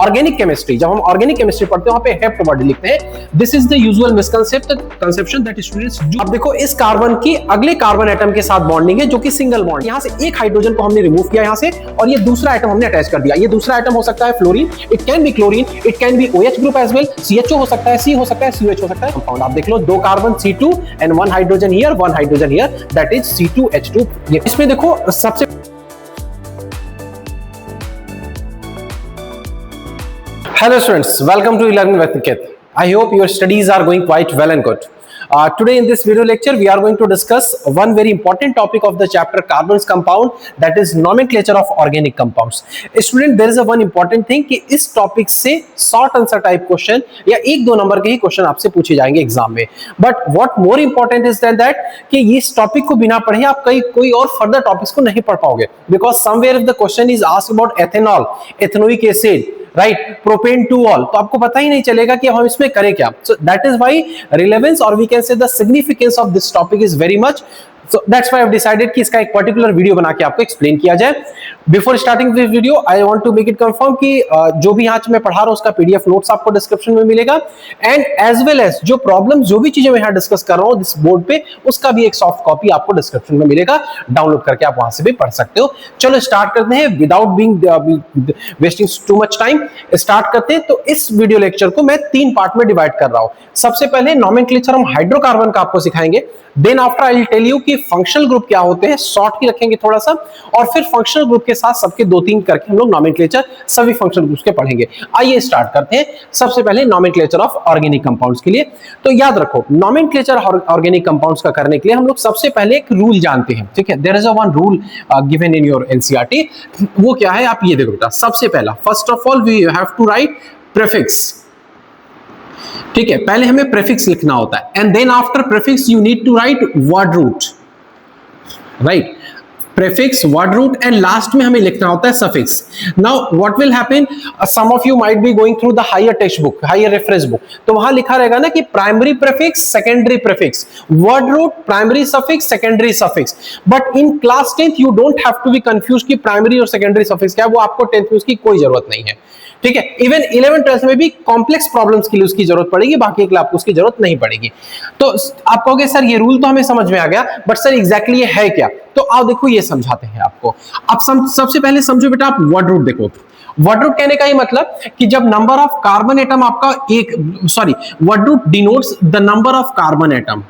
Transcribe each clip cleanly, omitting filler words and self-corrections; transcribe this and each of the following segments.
Organic chemistry, जब हम organic chemistry पढ़ते हैं वहां पे हेप्ट वर्ड लिखते हैं। This is the usual misconception that students do. अब देखो इस कार्बन की अगले कार्बन एटम के साथ बॉन्डिंग है जो कि सिंगल बॉन्ड। यहां से एक हाइड्रोजन को हमने रिमूव किया यहां से और ये दूसरा एटम हमने अटैच कर दिया। ये दूसरा एटम हो सकता है fluorine, it can be chlorine, it can be OH group as well, CHO हो सकता है, C हो सकता है, COH हो सकता है। कंपाउंड आप देख लो, दो carbon C2 and one hydrogen here, one hydrogen here, that is C2H2। इसमें देखो सबसे Hello students, welcome to e-learning with Niket. I hope your studies are going quite well and good. Today in this video lecture we are going to discuss one very important topic of the chapter carbons compound, that is nomenclature of organic compounds. Student, there is a one important thing कि इस topic से short answer type question या एक दो number के ही question आपसे पूछे जाएंगे एग्जाम में. But what more important is than that कि इस topic को बिना पढ़े आप कोई और further topics को नहीं पढ़ पाओगे, because somewhere if the question is asked about ethanol, ethanoic acid, right, propane two all, तो आपको पता ही नहीं चलेगा कि हम इसमें करें क्या. So that is why relevance और we can say the significance of this topic is very much. So that's why I've decided कि इसका एक पर्टिकुलर वीडियो बना के आपको एक्सप्लेन किया जाए. Before starting this video I want to make it confirm कि जो भी आज मैं पढ़ा रहा हूं उसका PDF नोट्स आपको डिस्क्रिप्शन में मिलेगा, एंड एज वेल एज जो प्रॉब्लम जो भी चीजें मैं यहाँ डिस्कस कर रहा हूँ दिस बोर्ड पे, उसका भी एक सॉफ्ट कॉपी आपको डिस्क्रिप्शन में मिलेगा. डाउनलोड करके आप वहां से भी पढ़ सकते हो. चलो स्टार्ट करते हैं without being wasting too much time. Start करते हैं. तो इस वीडियो लेक्चर को मैं 3 पार्ट में डिवाइड कर रहा हूं. सबसे पहले नोमेनक्लेचर हम हाइड्रोकार्बन का आपको सिखाएंगे. Then after I will tell you कि फंक्शनल ग्रुप क्या होते हैं, शॉर्ट ही रखेंगे थोड़ा सा, और फिर फंक्शनल ग्रुप के साथ सबके 2-3 करके हम लोग नोमेनक्लेचर सभी फंक्शनल ग्रुप्स के पढ़ेंगे. आइए स्टार्ट करते हैं. सबसे पहले नोमेनक्लेचर ऑफ ऑर्गेनिक कंपाउंड्स के लिए. तो याद रखो, नोमेनक्लेचर ऑर्गेनिक कंपाउंड्स का करने के लिए हम लोग सबसे पहले एक रूल जानते हैं. ठीक है, there is a one rule given in your NCERT. वो क्या है आप ये देखो बेटा. सबसे पहला, first of all we have to write prefix. ठीक है, पहले हमें प्रीफिक्स लिखना होता है, and then after prefix you need to write word root. Right, prefix, word root, and last में हमें लिखना होता है suffix. Now what will happen, some of you might be going through the higher textbook, higher reference book, तो वहां लिखा रहेगा ना कि primary prefix, secondary prefix, word root, primary suffix, secondary suffix. But in class 10th you don't have to be confused कि primary और secondary suffix क्या है, वो आपको 10th में उसकी कोई जरूरत नहीं है. ठीक है, इवन 11th-12th में भी कॉम्प्लेक्स प्रॉब्लम्स के लिए उसकी जरूरत पड़ेगी, बाकी के लिए आपको उसकी जरूरत नहीं पड़ेगी. तो आप कहोगे सर ये रूल तो हमें समझ में आ गया, बट सर एग्जैक्टली ये है क्या. तो आओ देखो ये समझाते हैं आपको. अब सबसे पहले समझो बेटा, आप वर्ड रूट देखो. वर्ड रूट कहने का ही मतलब कि जब नंबर ऑफ कार्बन एटम आपका word root denotes the number of carbon atom.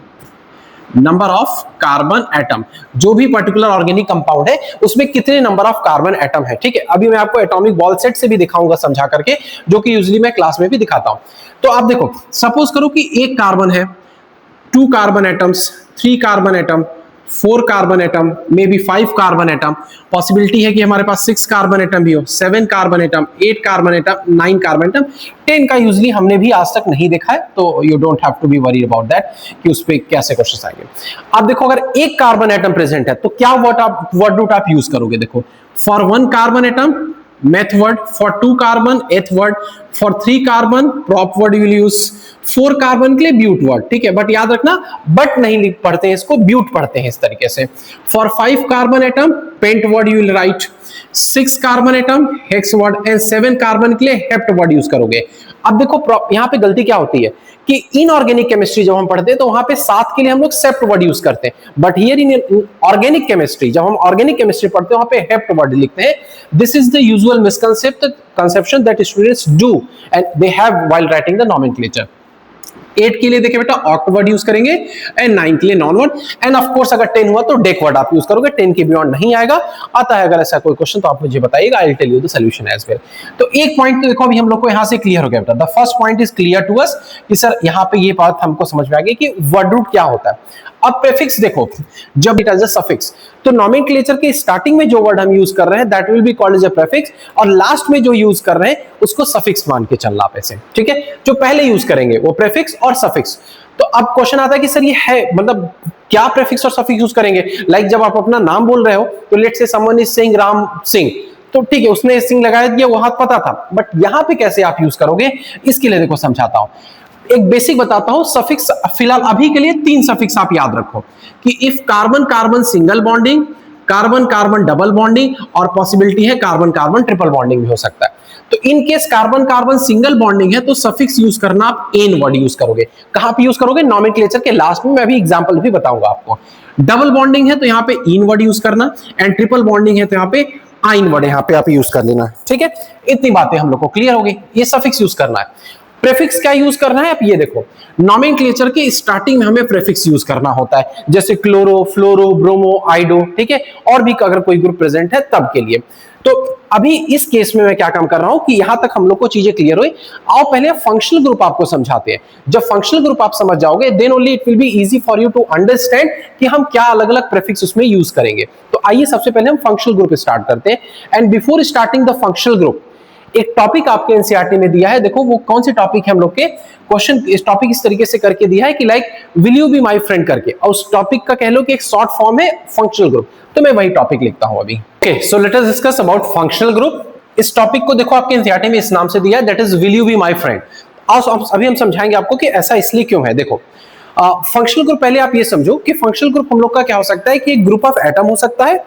Number of carbon atom, जो भी पर्टिकुलर ऑर्गेनिक कंपाउंड है उसमें कितने नंबर ऑफ कार्बन एटम है. ठीक है, अभी मैं आपको एटॉमिक बॉल सेट से भी दिखाऊंगा समझा करके, जो कि यूजुअली मैं क्लास में भी दिखाता हूं. तो आप देखो, सपोज करो कि एक कार्बन है, 2 carbon atoms, 3 carbon atom, 4 carbon atom, may be 5 carbon atom. Possibility है कि हमारे पास 6 कार्बन एटम भी हो, 7 carbon atom, 8 carbon atom, 9 carbon atom. 10 का यूजुअली हमने भी आज तक नहीं देखा है, तो you don't have to be worry about that कि उस पे कैसे क्वेश्चंस आएंगे. अब देखो, अगर एक कार्बन एटम प्रेजेंट है तो क्या वर्ड रूट आप यूज करोगे. देखो, for 1 carbon atom meth word, for 2 carbon eth word, for 3 carbon prop word you will use, 4 carbon के लिए ब्यूट वर्ड. ठीक है, बट याद रखना बट नहीं पढ़ते हैं इसको, ब्यूट पढ़ते हैं इस तरीके से. For 5 carbon atom pent word you will write, 6 carbon atom hex word, and 7 carbon के लिए हेप्ट वर्ड यूज करोगे. अब देखो यहाँ पे गलती क्या होती है कि इनऑर्गेनिक केमिस्ट्री जब हम पढ़ते हैं तो वहां पे 7 के लिए हम लोग सेप्ट वर्ड यूज करते हैं, but here in organic chemistry जब हम ऑर्गेनिक केमिस्ट्री पढ़ते हैं वहां पे हेप्ट वर्ड लिखते हैं. This is the usual misconception that students do and they have while writing the nomenclature. 8 के लिए देखिए बेटा ऑक्ट वर्ड यूज करेंगे, एंड 9 के लिए non word, end of course अगर 10 हुआ तो डेक वर्ड आप यूज करोगे. 10 के बियॉन्ड नहीं आएगा. आता है अगर ऐसा कोई क्वेश्चन तो आप मुझे बताइएगा, I will tell you the solution as well. तो एक पॉइंट तो देखो अभी हम लोग को यहां से क्लियर हो गया बेटा. The first point is clear to us कि सर यहां पे ये बात हमको समझ में आ गई कि वर्ड रूट क्या होता है. अब प्रीफिक्स देखो, जब इट इज अ सफिक्स, तो नोमेनक्लेचर के स्टार्टिंग में जो वर्ड हम यूज कर रहे हैं that will be called as a prefix, और लास्ट में जो यूज कर रहे हैं उसको सफिक्स मान के चलना आप ऐसे. ठीक है, जो पहले यूज करेंगे वो प्रीफिक्स और सफिक्स. तो अब क्वेश्चन आता है कि सर ये है मतलब क्या प्रीफिक्स और सफिक्स यूज करेंगे. लाइक जब आप अपना नाम बोल रहे हो तो let's say someone is saying Ram Singh, तो ठीक है उसने सिंह लगाया दिया, वो हाथ पता था, बट यहां पे कैसे आप यूज करोगे इसके लिए देखो समझाता हूं. एक बेसिक बताता हूं. सफिक्स फिलहाल अभी के लिए 3 सफिक्स आप याद रखो कि if carbon carbon single bonding, carbon carbon double bonding, और पॉसिबिलिटी है कार्बन कार्बन ट्रिपल बॉन्डिंग भी हो सकता है. तो in case carbon carbon single bonding है तो सफिक्स यूज करना आप एन वर्ड यूज करोगे। कहां पे यूज करोगे? नॉमेनक्लेचर के लास्ट में, मैं अभी एग्जांपल भी बताऊंगा आपको। डबल बॉन्डिंग है तो यहाँ पे इन वर्ड यूज करना, एंड ट्रिपल बॉन्डिंग है तो यहाँ पे आइन वर्ड यहाँ पे आप यूज कर लेना। ठीक है, इतनी बातें हम लोग को क्लियर हो गई। ये सफिक्स यूज करना है। प्रेफिक्स क्या यूज करना है? आप ये देखो, नॉमेनक्लेचर के स्टार्टिंग में हमें प्रेफिक्स यूज करना होता है, जैसे क्लोरो, फ्लोरो, ब्रोमो, आइडो। ठीक है, और भी अगर कोई ग्रुप प्रेजेंट है तब के लिए। तो अभी इस केस में मैं क्या काम कर रहा हूं कि यहां तक हम लोग को चीजें क्लियर हुई। आओ पहले फंक्शनल ग्रुप आपको समझाते हैं। जब फंक्शनल ग्रुप आप समझ जाओगे then only it will be easy for you to understand कि हम क्या अलग अलग प्रीफिक्स उसमें यूज करेंगे। तो आइए सबसे पहले हम फंक्शनल ग्रुप स्टार्ट करते हैं। And before starting the functional group, एक टॉपिक आपके एनसीईआरटी में दिया है। देखो वो कौन से टॉपिक है हम लोग के क्वेश्चन, इस टॉपिक इस तरीके से करके दिया है कि like will you be my friend करके, और उस टॉपिक का कह लो कि एक शॉर्ट फॉर्म है फंक्शनल ग्रुप। तो मैं वही टॉपिक लिखता हूं अभी। Okay, so let us discuss about functional group. इस टॉपिक को देखो आपके एनसीईआरटी में इस नाम से दिया है, that is will you be my friend. अभी हम समझाएंगे आपको कि ऐसा इसलिए क्यों है। देखो फंक्शनल ग्रुप, पहले आप ये समझो कि फंक्शनल ग्रुप हम लोग का क्या हो सकता है कि एक ग्रुप ऑफ एटम हो सकता है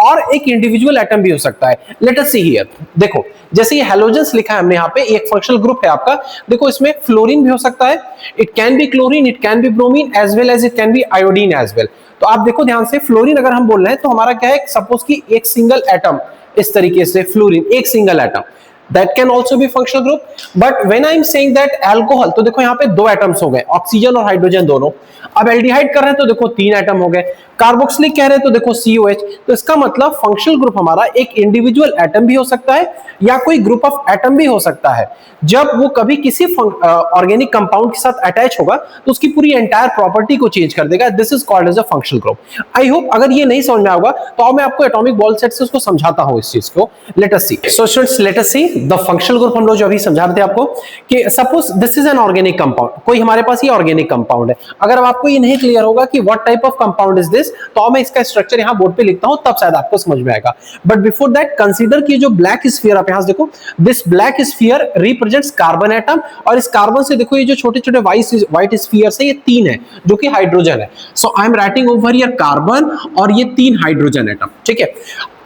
और एक इंडिविजुअल एटम भी हो सकता है। लेट अस सी हियर, देखो जैसे ये हैलोजेंस लिखा है हमने यहाँ पे, एक फंक्शनल ग्रुप है आपका। देखो इसमें फ्लोरीन भी हो सकता है, it can be chlorine, it can be bromine as well as it can be iodine as well. तो आप देखो ध्यान से, फ्लोरीन अगर हम बोल रहे हैं तो हमारा क्या है, सपोज कि एक सिंगल एटम, इस तरीके से फ्लोरीन एक single atom, that can also be functional group. But when I am saying that alcohol, तो देखो यहाँ पे दो एटम्स हो गए, ऑक्सीजन और हाइड्रोजन दोनों। अब एल्डिहाइड कर रहे हैं तो देखो तीन एटम हो गए, कार्बोक्सिलिक कह रहे हैं तो देखो COH। तो इसका मतलब फंक्शनल ग्रुप हमारा एक इंडिविजुअल एटम भी हो सकता है या कोई ग्रुप ऑफ एटम भी हो सकता है। जब वो कभी किसी ऑर्गेनिक कंपाउंड के साथ अटैच होगा तो उसकी पूरी एंटायर प्रॉपर्टी को चेंज कर देगा। This is called as a functional group. I hope अगर ये नहीं समझ में आएगा तो अब मैं आपको एटॉमिक बॉल सेट से उसको समझाता हूं इस चीज को। Let us see. So students, let us see the functional group. हम लोग जो अभी समझा रहे थे आपको कि suppose this is an organic compound, कोई हमारे पास ये ऑर्गेनिक कंपाउंड है। अगर अब आपको ये नहीं क्लियर होगा कि what type of compound is this, तो मैं इसका स्ट्रक्चर यहां बोर्ड पे लिखता हूं, तब शायद आपको समझ में आएगा। बट बिफोर दैट कंसीडर कि जो ब्लैक स्फीयर, आप यहां से देखो, this black sphere represents carbon atom, और इस कार्बन से देखो ये जो छोटे छोटे व्हाइट स्फीयर्स है ये तीन है जो कि हाइड्रोजन है। So I am writing over here carbon और ये तीन हाइड्रोजन एटम। ठीक है,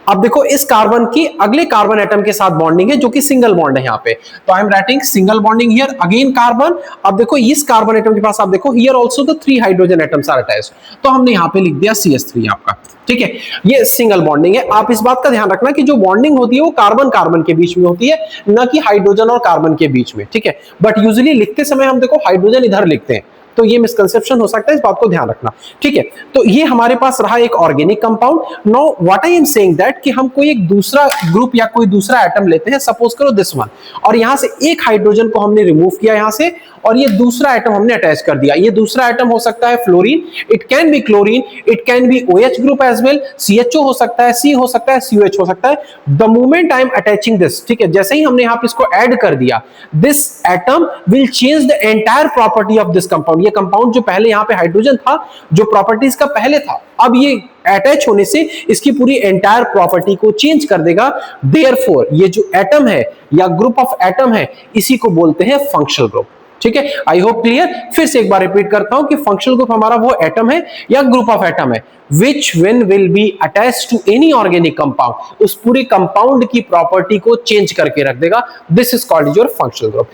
अब देखो इस कार्बन की अगले कार्बन एटम के साथ बॉन्डिंग है जो कि सिंगल बॉन्ड है यहाँ पे, तो I am writing single bonding here, again carbon. अब देखो इस कार्बन एटम के पास आप देखो here also the three hydrogen atoms are attached, तो हमने यहाँ पे लिख दिया CH3 आपका। ठीक है, ये सिंगल बॉन्डिंग है। आप इस बात का ध्यान रखना कि जो बॉन्डिंग होती है वो कार्बन कार्बन के बीच में होती है, न कि हाइड्रोजन और कार्बन के बीच में। ठीक है, बट यूजुअली लिखते समय हम देखो हाइड्रोजन इधर लिखते हैं, तो ये मिसकंसेप्शन हो सकता है, इस बात को ध्यान रखना। ठीक है, तो ये हमारे पास रहा एक organic compound. Now what I am saying that कि हम कोई एक दूसरा ग्रुप या कोई दूसरा एटम लेते हैं, सपोज करो दिस वन, और यहां से एक हाइड्रोजन को हमने रिमूव किया यहां से, और ये दूसरा एटम हमने अटैच कर दिया। ये दूसरा एटम हो सकता है fluorine, it can be chlorine, it can be OH group as well, CHO हो सकता है, C हो सकता है, COH हो सकता है। The moment I am attaching this, ठीक है, जैसे ही हमने यहां पे इसको ऐड कर दिया, this atom will change the entire property of this compound. ये कंपाउंड जो पहले यहां पे हाइड्रोजन था, जो प्रॉपर्टीज का पहले था, अब ये अटैच होने से इसकी पूरी एंटायर प्रॉपर्टी को चेंज कर देगा। देयरफॉर ये जो एटम है या ग्रुप ऑफ एटम है, इसी को बोलते हैं फंक्शनल ग्रुप। ठीक है, आई होप क्लियर। फिर से एक बार रिपीट करता हूं कि फंक्शनल ग्रुप हमारा वो एटम है या ग्रुप ऑफ एटम है which when will be attached to any organic compound, उस पूरे कंपाउंड की प्रॉपर्टी को चेंज करके रख देगा। This is called your functional group.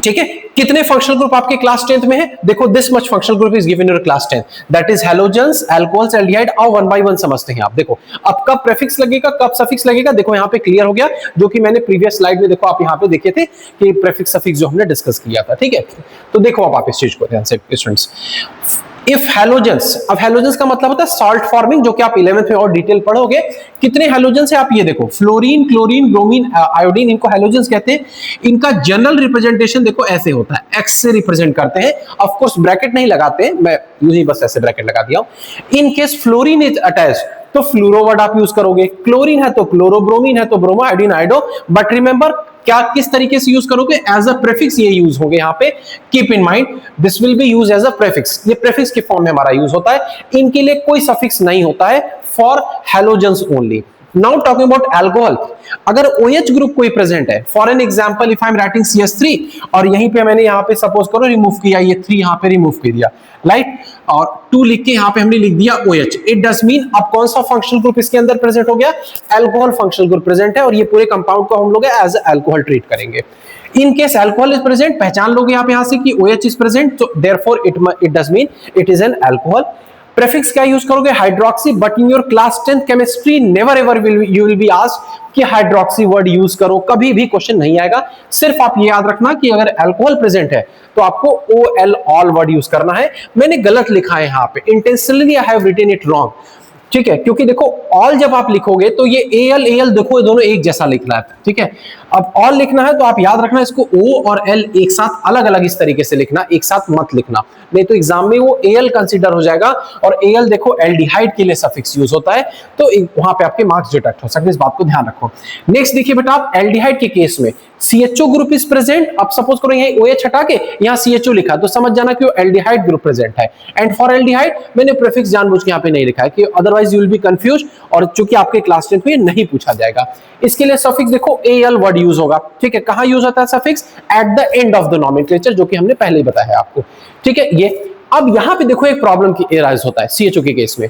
ठीक है, कितने फंक्शनल ग्रुप आपके क्लास 10th में है? देखो this much functional group is given in class 10, that is halogens, alcohols, aldehyde. आओ वन बाय वन समझते हैं। आप देखो अब कब प्रीफिक्स लगेगा, कब सफिक्स लगेगा, देखो यहाँ पे क्लियर हो गया, जो कि मैंने प्रीवियस स्लाइड में देखो आप यहाँ पे देखे थे कि प्रीफिक्स सफिक्स जो हमने डिस्कस किया था। ठीक है, तो देखो अब आप इस चीज को ध्यान से स्टूडेंट्स, इफ हैलोजेंस, अब हैलोजेंस का मतलब होता है सॉल्ट फॉर्मिंग, जो कि आप 11th में और डिटेल पढ़ोगे। कितने हैलोजेंस है आप ये देखो, फ्लोरीन, क्लोरीन, ब्रोमीन, आयोडीन, इनको हैलोजेंस कहते हैं। इनका जनरल रिप्रेजेंटेशन देखो ऐसे होता है, एक्स से रिप्रेजेंट करते हैं। ऑफ कोर्स ब्रैकेट नहीं लगाते हैं, मैं यूं ही बस ऐसे ब्रैकेट लगा दिया हूं। In case fluorine is attached तो फ्लोरो वर्ड आप यूज करोगे, क्लोरीन है तो क्लोरो, ब्रोमीन है तो bromo, iodine iodo. But remember क्या किस तरीके से यूज करोगे, एज अ प्रीफिक्स ये यूज होंगे यहाँ पे। Keep in mind this will be use as a prefix, ये प्रीफिक्स के फॉर्म में हमारा यूज होता है। इनके लिए कोई सफिक्स नहीं होता है, for halogens only. Now talking about alcohol, अगर OH ग्रुप कोई प्रेजेंट है, for an example if I am writing CH3 और यहीं पे मैंने यहाँ पे सपोज करो रिमूव किया, ये 3 यहाँ पे रिमूव कर दिया, राइट, और 2 लिख के यहाँ पे हमने लिख दिया OH, इट डज मीन अब कौन सा फंक्शनल ग्रुप इसके अंदर प्रेजेंट हो गया, अल्कोहल फंक्शनल ग्रुप प्रेजेंट है, और ये पूरे कंपाउंड को हम लोग एज अल्कोहल ट्रीट करेंगे। In case alcohol is present, पहचान लोगे आप यहां से कि OH इज प्रेजेंट, तो therefore it does mean it is an alcohol. Prefix क्या यूज करोगे, hydroxy, but in your class 10th chemistry never ever you will be asked कि हाइड्रोक्सी वर्ड यूज करो, कभी भी क्वेश्चन नहीं आएगा। सिर्फ आप ये याद रखना कि अगर अल्कोहल प्रेजेंट है तो आपको OL ऑल वर्ड यूज करना है। मैंने गलत लिखा है यहाँ पे, intentionally I have written it wrong, ठीक है, क्योंकि देखो ऑल जब आप लिखोगे तो ये AL देखो ये दोनों एक जैसा लिखना है, ठीक है। अब ऑल लिखना है तो आप याद रखना इसको O और L एक साथ अलग अलग इस तरीके से लिखना, एक साथ मत लिखना, नहीं तो एग्जाम में वो AL कंसीडर हो जाएगा, और AL देखो एल्डिहाइड के लिए सफिक्स यूज होता है, तो वहां पे आपके मार्क्स डिडक्ट हो सकते हैं, इस बात को ध्यान रखो। नेक्स्ट देखिए बेटा, आप एल्डिहाइड के केस में CHO ग्रुप इज प्रेजेंट, अब सपोज करो यहाँ OH हटा के यहाँ CHO लिखा, तो समझ जाना कि वो एल्डिहाइड ग्रुप प्रेजेंट है। एंड फॉर एल्डिहाइड मैंने प्रीफिक्स जानबूझ के यहाँ पे नहीं लिखा है कि otherwise you will be confuse, और चूंकि आपके क्लास 10th में नहीं पूछा जाएगा। इसके लिए सफिक्स देखो AL वर्ड यूज होगा, ठीक है। कहां यूज होता है suffix, at the end of the nomenclature, जो कि हमने पहले ही बताया है आपको, ठीक है। ये अब यहां पे देखो एक प्रॉब्लम की एराइज होता है CHO के केस में,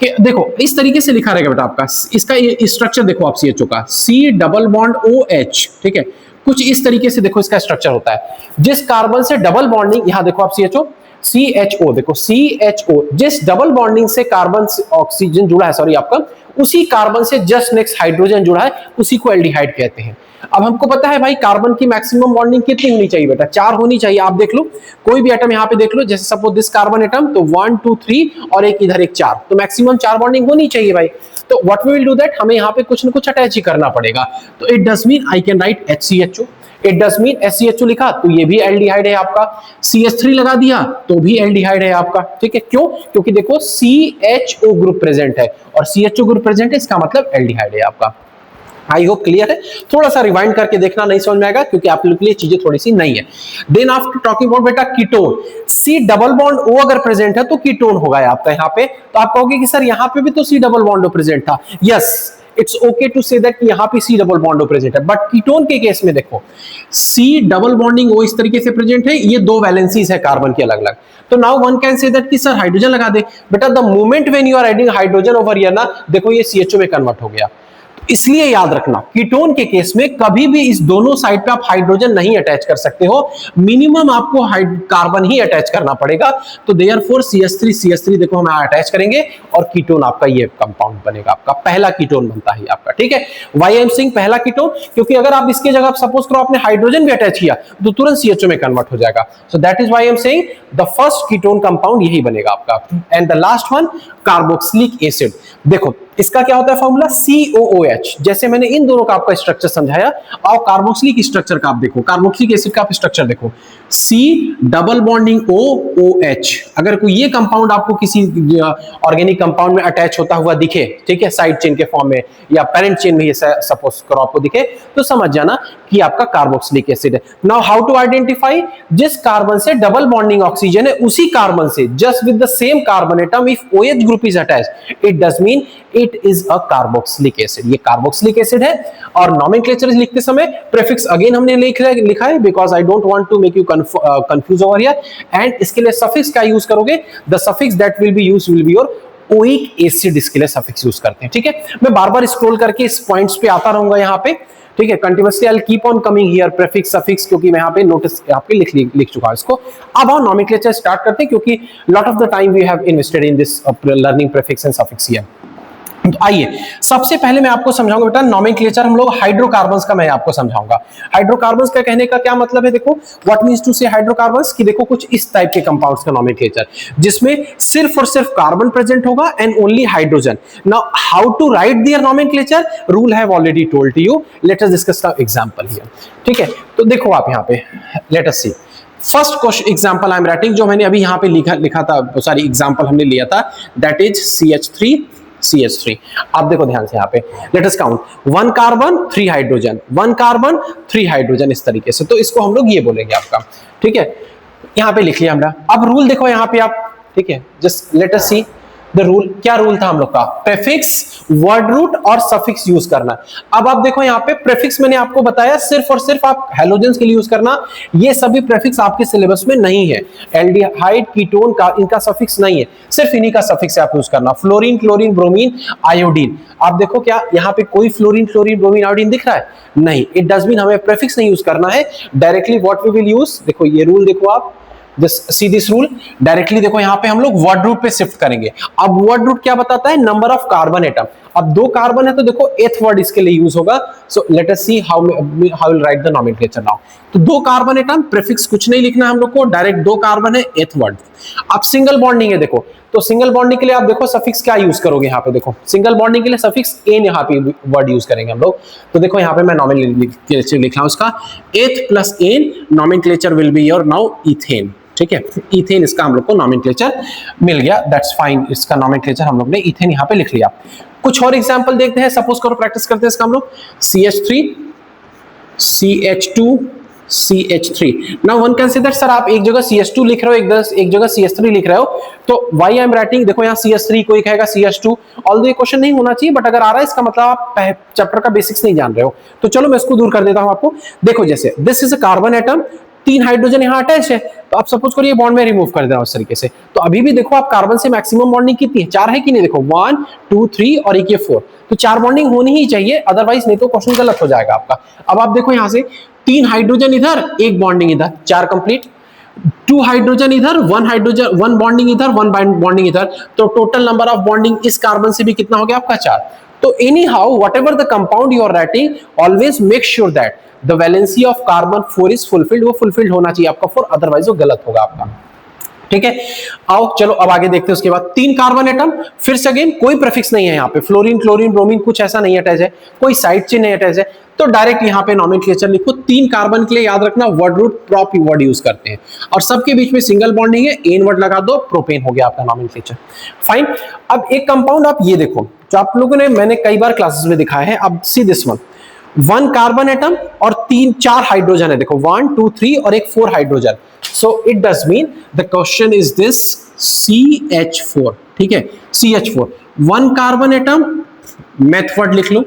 कि देखो इस तरीके से लिखा रहेगा बेटा आपका, इसका ये स्ट्रक्चर देखो आप CHO का, C डबल बॉन्ड OH, ठीक है, कुछ इस तरीके से देखो इसका स्ट्रक्चर होता है। जिस कार्बन से डबल बॉन्डिंग, यहां देखो आप CHO CHO देखो CHO, जिस डबल बॉन्डिंग से कार्बन से ऑक्सीजन जुड़ा है, सॉरी आपका, उसी कार्बन से जस्ट नेक्स्ट हाइड्रोजन जुड़ा है, उसी को एल्डिहाइड कहते हैं। अब हमको पता है भाई कार्बन की मैक्सिमम बॉन्डिंग कितनी होनी चाहिए बेटा, 4 होनी चाहिए। आप देख लो कोई भी एटम यहाँ पे देख लो, जैसे सपोज दिस कार्बन एटम, तो 1 2 3 और एक इधर एक 4, तो मैक्सिमम 4 बॉन्डिंग होनी चाहिए भाई। तो what we will do that, हमें यहाँ पे कुछ ना कुछ अटैच ही करना पड़ेगा। तो it does mean I can write HCHO, it does mean SCHO लिखा तो ये भी एल्डिहाइड है आपका, CH3 लगा दिया तो भी एल्डिहाइड है आपका, ठीक है। क्यों, क्योंकि देखो CHO ग्रुप प्रेजेंट है और CHO ग्रुप प्रेजेंट है, इसका मतलब एल्डिहाइड है आपका। आई होप क्लियर है, थोड़ा सा रिवाइंड करके देखना, नहीं समझ में आएगा क्योंकि आप लोग के लिए चीजें थोड़ी सी नई है। देन आफ्टर टॉकिंग अबाउट बेटा ketone, C double bond O अगर प्रेजेंट है तो कीटोन होगा आपका यहाँ पे। तो आप कहोगे कि सर यहाँ पे भी तो C double bond O present था, yes it's okay to say that यहाँ पे C double bond O present है, बट कीटोन के केस में देखो C डबल बॉन्डिंग O इस तरीके से प्रेजेंट है, ये 2 वैलेंसीज है कार्बन की अलग अलग। तो now one can say that कि सर हाइड्रोजन लगा दे, बेटा the moment when you are adding hydrogen over here ना, देखो ये CHO में कन्वर्ट हो गया। इसलिए याद रखना कीटोन के केस में कभी भी इस दोनों साइड पे आप हाइड्रोजन नहीं अटैच कर सकते हो, मिनिमम आपको कार्बन ही अटैच करना पड़ेगा। तो देयरफॉर CH3 देखो हम अटैच करेंगे और कीटोन आपका ये कंपाउंड बनेगा, आपका पहला कीटोन बनता है आपका, ठीक है। वाई आई एम सेइंग पहला कीटोन, क्योंकि अगर आप इसके जगह सपोज करो आपने हाइड्रोजन भी अटैच किया तो तुरंत CHO में कन्वर्ट हो जाएगा। So that is why I am saying the first ketone compound यही बनेगा आपका। And the last one carboxylic acid, देखो इसका क्या होता है फॉर्मूला, COOH। जैसे मैंने इन दोनों का आपका स्ट्रक्चर समझाया, और कार्बोक्सिलिक स्ट्रक्चर का आप देखो, कार्बोक्सिलिक एसिड का आप स्ट्रक्चर देखो, C डबल बॉन्डिंग OOH। अगर कोई ये कंपाउंड आपको किसी ऑर्गेनिक कंपाउंड में अटैच होता हुआ दिखे, ठीक है, साइड चेन के फॉर्म में या पेरेंट चेन में, ये सपोज करो आपको दिखे, तो समझ जाना कि आपका कार्बोक्सिलिक एसिड है। नाउ हाउ टू आइडेंटिफाई, जिस कार्बन से डबल बॉन्डिंग ऑक्सीजन है उसी कार्बन से just with the same carbon atom if OH group is attached, it does mean it is a carboxylic acid. ये कार्बोक्सिलिक एसिड है। और nomenclature लिखते समय प्रीफिक्स अगेन हमने लिखा है because I don't want to make you confuse over here. And इसके लिए सफिक्स क्या यूज करोगे, the suffix that will be used will be your oic acid, इसके लिए सफिक्स यूज करते हैं, ठीक है। मैं बार बार स्क्रॉल करके इस पॉइंट्स पे आता रहूंगा यहाँ पे, ठीक है, continuously I will keep on coming here prefix suffix, क्योंकि मैं यहाँ पे नोटिस आपके लिख चुका हूं इसको। अब हम नॉमेनक्लेचर स्टार्ट करते हैं, क्योंकि lot of the time we have invested in this learning prefix and suffix here. तो आइए सबसे पहले मैं आपको समझाऊंगा बेटा नॉमेनक्लेचर, हम लोग हाइड्रोकार्बन्स का मैं आपको समझाऊंगा। हाइड्रोकार्बन्स का कहने का क्या मतलब है, देखो व्हाट मींस टू से हाइड्रोकार्बन्स, कि देखो कुछ इस टाइप के कंपाउंड्स का नॉमेनक्लेचर जिसमें सिर्फ और सिर्फ कार्बन प्रेजेंट होगा and only hydrogen. Now how to write there nomenclature, rule have already told you, let us discuss the example here, ठीक है। तो देखो आप यहाँ पे, let us see first question example I am writing, जो मैंने अभी यहाँ पे लिखा था, सॉरी एग्जांपल हमने लिया था, दैट इज CH3। आप देखो ध्यान से यहाँ पे, लेट अस count 1 carbon 3 hydrogen, 1 carbon 3 hydrogen, इस तरीके से। तो इसको हम लोग ये बोलेंगे आपका, ठीक है। यहाँ पे लिख लिया हमरा। अब रूल देखो यहाँ पे आप, ठीक है, just let us see the rule, क्या रूल था हम लोग का? प्रेफिक्स, वर्ड रूट और सफिक्स यूज करना। अब आप देखो यहाँ पे प्रेफिक्स मैंने आपको बताया सिर्फ और सिर्फ आप हैलोजेंस के लिए यूज करना, ये सभी प्रेफिक्स आपके सिलेबस में नहीं है। एल्डिहाइड, कीटोन का इनका सफिक्स नहीं है, सिर्फ इन्हीं का सफिक्स आप यूज करना। फ्लोरीन, क्लोरीन, ब्रोमीन, आयोडीन, आप देखो क्या यहाँ पे कोई फ्लोरीन, क्लोरीन, ब्रोमीन, आयोडीन दिख रहा है? नहीं। इट डज मीन हमें प्रेफिक्स नहीं यूज करना है, directly what we will use, देखो ये रूल देखो आप, सी दिस रूल, डायरेक्टली देखो यहाँ पे हम लोग वर्ड रूट पे शिफ्ट करेंगे। अब वर्ड रूट क्या बताता है? Number of carbon atom. अब 2 कार्बन है तो देखो एथ वर्ड इसके लिए यूज होगा। So let us see how will write the nomenclature now. तो 2 कार्बन एटम, प्रीफिक्स कुछ नहीं लिखना है हम लोग को, डायरेक्ट 2 कार्बन है, एथ वर्ड। अब सिंगल बॉन्डिंग है देखो, तो सिंगल बॉन्डिंग के लिए आप देखो सफिक्स क्या यूज करोगे यहाँ पे, देखो सिंगल बॉन्डिंग के लिए सफिक्स एन यहाँ पे वर्ड यूज करेंगे हम लोग। तो देखो यहाँ पे मैं नोमेनक्लेचर लिख रहा हूँ उसका, eth plus ane, nomenclature will be your now ethane. ठीक है, इथेन इसका हम लोग को नोमेनक्लेचर मिल गया, दैट्स फाइन। इसका नोमेनक्लेचर हम लोग ने इथेन यहाँ पे लिख लिया। कुछ और एग्जांपल देखते हैं, सपोज करो प्रैक्टिस करते हैं इसका हम लोग, CH3, CH2, CH3। Now one can say that sir आप एक जगह CH2 लिख रहे हो, एक जगह CH3 लिख रहे हो, तो व्हाई आई एम राइटिंग, देखो यहाँ CH3, कोई कहेगा CH2, ऑल्दो ये क्वेश्चन नहीं होना चाहिए, बट अगर आ रहा है इसका मतलब आप चैप्टर का बेसिक्स नहीं जान रहे हो। तो चलो मैं इसको दूर कर देता हूं आपको। देखो जैसे this is a carbon atom, 3 hydrogen यहाँ अटैच है, तो आप सपोज करिए बॉन्ड में रिमूव कर देना उस तरीके से, तो अभी भी देखो आप कार्बन से मैक्सिमम बॉन्डिंग कितनी है? 4 है कि नहीं? देखो 1 2 3 और एक ये 4, तो 4 बॉन्डिंग होनी ही चाहिए, अदरवाइज नहीं तो क्वेश्चन गलत हो जाएगा आपका। अब आप देखो यहाँ से 3 हाइड्रोजन इधर, 1 बॉन्डिंग इधर, 4 कंप्लीट। 2 हाइड्रोजन इधर, 1 हाइड्रोजन, 1 बॉन्डिंग इधर, 1 बॉन्डिंग इधर, तो टोटल नंबर ऑफ बॉन्डिंग इस कार्बन से भी कितना हो गया आपका? 4। तो anyhow whatever the compound you are writing, always make sure that the valency of carbon 4 is fulfilled, वो फुलफिल्ड होना चाहिए आपका 4, अदरवाइज वो गलत होगा आपका। ठीक है, आओ चलो अब आगे देखते हैं। उसके बाद 3 कार्बन एटम, फिर से अगेन कोई प्रीफिक्स नहीं है यहाँ पे, फ्लोरीन, क्लोरीन, ब्रोमीन कुछ ऐसा नहीं अटैच है, कोई साइड चेन नहीं अटैच है, तो डायरेक्ट यहाँ पे नोमेनक्लेचर लिखो। 3 कार्बन के लिए याद रखना word root prop word use करते हैं, और सबके बीच में सिंगल बॉन्डिंग है, एन वर्ड लगा दो, प्रोपेन हो गया आपका नोमेनक्लेचर। फाइन। अब एक कंपाउंड आप ये देखो, जो आप लोगों ने मैंने कई बार क्लासेस में दिखाया है, अब see this one, 1 carbon atom और 4 हाइड्रोजन है, देखो 1 2 3 और एक 4 hydrogen. So it does mean the question is this CH4। ठीक है, CH4, 1 कार्बन एटम, मेथड लिख लो।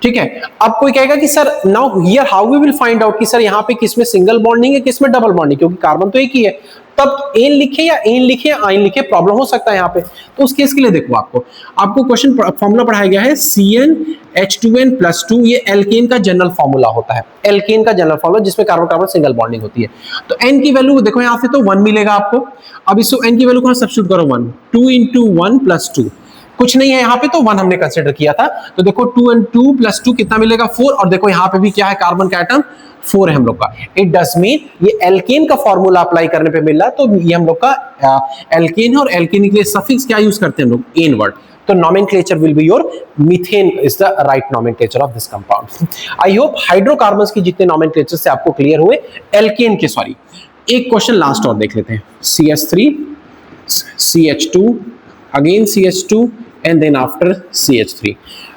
ठीक है, अब कोई कहेगा कि sir now here how we will find out कि सर यहाँ पे किसमें सिंगल बॉन्डिंग है, किसमें डबल बॉन्डिंग, क्योंकि कार्बन तो एक ही है, तब एन लिखे या एन लिखे या आइन लिखे, प्रॉब्लम हो सकता है यहाँ पे। तो उस केस के लिए देखो आपको क्वेश्चन फॉर्मूला पढ़ाया गया है CnH2n+2, ये एल्केन का जनरल फॉर्मूला होता है, एल्केन का जनरल फॉर्मूला जिसमें कार्बन कार्बन सिंगल बॉन्डिंग होती है। तो n की वैल्यू देखो यहाँ से तो 1 मिलेगा आपको। अब इसको n की वैल्यू को सब्स्टिट्यूट करो, 1 2 × 1 + 2, कुछ नहीं है यहाँ पे तो 1 हमने कंसीडर किया था, तो देखो 2 × 2 + 2 कितना मिलेगा? 4। और देखो यहाँ पे भी क्या है, कार्बन का एटम 4 है हम लोग का। इट डज मीन ये एल्केन का फॉर्मूला अप्लाई करने पे मिल रहा है, तो ये हम लोग का एल्केन है, और एल्केन के लिए सफिक्स क्या यूज करते हैं हम लोग? Ane word. तो nomenclature will be your methane is the right nomenclature of this compound. I hope hydrocarbons की जितने नोमेनक्लेचर से आपको क्लियर हुए, एल्केन के सॉरी। एक क्वेश्चन लास्ट और देख लेते हैं, CH3, CH2, again CH2 and then after CH3।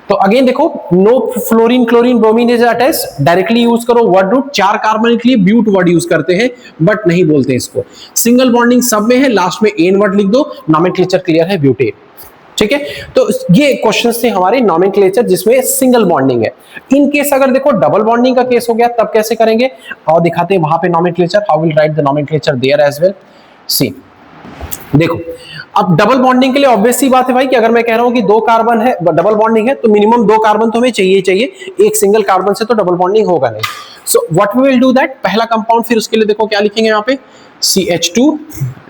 तो अगेन देखो no fluorine, chlorine, bromine is attached, directly use करो वर्ड रूट। 4 कार्बन के लिए ब्यूट वर्ड यूज करते हैं, बट नहीं बोलते इसको। सिंगल बॉन्डिंग सब में है, लास्ट में एन वर्ड लिख दो, नोमेनक्लेचर क्लियर है, ब्यूटेन। ठीक है, तो ये क्वेश्चंस थे हमारे नोमेनक्लेचर जिसमें सिंगल बॉन्डिंग है। इन केस अगर देखो डबल बॉन्डिंग का केस हो गया, तब कैसे करेंगे और दिखाते हैं वहां पे nomenclature, how will write the nomenclature there as well. See देखो, अब डबल बॉन्डिंग के लिए ऑब्वियस सी बात है भाई कि अगर मैं कह रहा हूं कि 2 कार्बन है, डबल बॉन्डिंग है, तो मिनिमम 2 कार्बन तो हमें चाहिए चाहिए, एक सिंगल कार्बन से तो डबल बॉन्डिंग होगा नहीं। So what we will do that, पहला कंपाउंड, फिर उसके लिए देखो क्या लिखेंगे यहाँ पे, CH2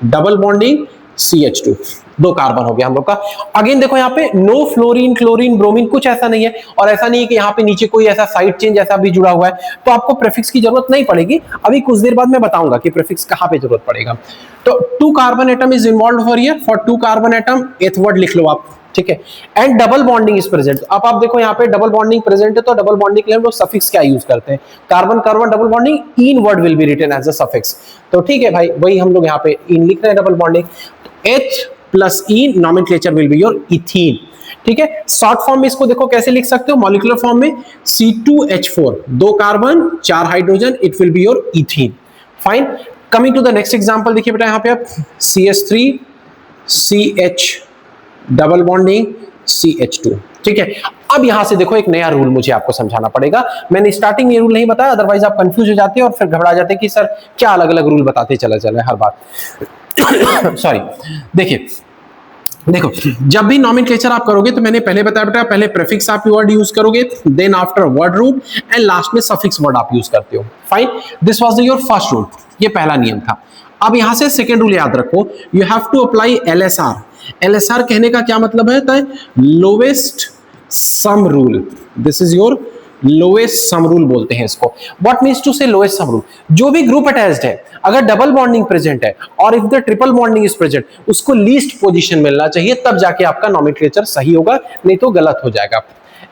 double bonding CH2, 2 carbon हो गया हम लोग का। अगेन देखो यहाँ पे नो फ्लोरीन, क्लोरीन, ब्रोमीन कुछ ऐसा नहीं है, और ऐसा नहीं है कि यहाँ पे नीचे कोई ऐसा साइड चेंज ऐसा भी जुड़ा हुआ है, तो आपको प्रीफिक्स की जरूरत नहीं पड़ेगी। अभी कुछ देर बाद मैं बताऊंगा कि प्रीफिक्स कहाँ पे जरूरत पड़ेगा। तो 2 carbon atom is involve over here, for 2 carbon atom एथ वर्ड लिख लो आप। ठीक है, and double bonding is present. अब आप देखो यहाँ पे डबल बॉन्डिंग प्रेजेंट है, तो डबल बॉन्डिंग के लिए हम लोग सफिक्स क्या यूज करते हैं, carbon carbon double bonding, ene word will be written as a suffix. तो ठीक है भाई, वही हम लोग यहाँ पे इन लिख रहे हैं, double bonding, H plus E, nomenclature will be your ethene. ठीक है, शॉर्ट फॉर्म में इसको देखो कैसे लिख सकते हो, मॉलिक्यूलर फॉर्म में C2H4, 2 carbon 4 hydrogen, it will be your ethene. Fine, coming to the next example, देखिए बेटा यहाँ पे आप CH3, CH double bonding CH2। ठीक है, अब यहां से देखो एक नया रूल मुझे आपको समझाना पड़ेगा। मैंने स्टार्टिंग में ये रूल नहीं बताया, अदरवाइज आप कंफ्यूज हो जाते हैं और फिर घबरा जाते हैं कि सर क्या अलग अलग रूल बताते चले हर बार। सॉरी, देखिए देखो, जब भी नॉमेनक्लेचर आप करोगे तो मैंने पहले बताया बेटा, पहले प्रीफिक्स आप वर्ड यूज करोगे, then after word root and last में सफिक्स वर्ड आप यूज करते हो। Fine, this was your first rule, ये पहला नियम था। अब यहां से सेकंड रूल याद रखो, you have to apply LSR। LSR कहने का क्या मतलब है? Lowest sum rule. This is your lowest sum rule बोलते हैं इसको। What means to say lowest sum rule? जो भी ग्रुप अटैच्ड है, अगर डबल बॉन्डिंग प्रेजेंट है और if the triple bonding is present, उसको लीस्ट पोजीशन मिलना चाहिए, तब जाके आपका नॉमेनक्लेचर सही होगा, नहीं तो गलत हो जाएगा।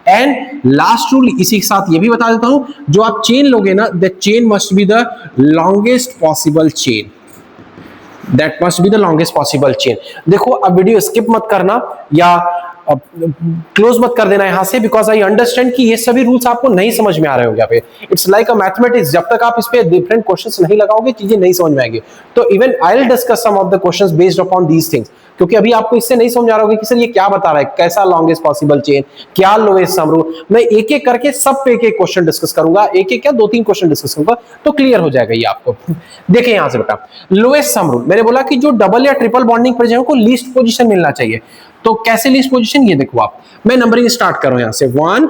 एंड लास्ट रूल इसी के साथ ये भी बता देता हूं, जो आप चेन लोगे ना, the chain must be the longest possible chain. That must be the longest possible chain. देखो, अब वीडियो स्किप मत करना या क्लोज मत कर देना यहां से, बिकॉज आई अंडरस्टैंड कि ये सभी रूल्स आपको नहीं समझ में आ रहे होंगे यहाँ पे। इट्स लाइक अ मैथमेटिक्स, जब तक आप इस पे डिफरेंट क्वेश्चंस नहीं लगाओगे चीजें नहीं समझ में आएंगी। तो even I will discuss some of the questions based upon these things, क्योंकि अभी आपको इससे नहीं समझ आ रहा होगा कि सर ये क्या बता रहा है, कैसा लॉन्गेस्ट पॉसिबल चेन, क्या लोएस्ट सम रूल। मैं एक एक करके सब पे एक एक क्वेश्चन डिस्कस करूंगा, एक एक क्या 2-3 क्वेश्चन डिस्कस करूंगा, तो क्लियर हो जाएगा ये आपको। देखिए यहां से बेटा, लोएस्ट सम रूल मैंने बोला कि जो डबल या ट्रिपल बॉन्डिंग पर जाए को लीस्ट पोजीशन मिलना चाहिए। तो कैसे लीस्ट पोजीशन, ये देखो आप, मैं नंबरिंग स्टार्ट कर रहा हूं यहां से 1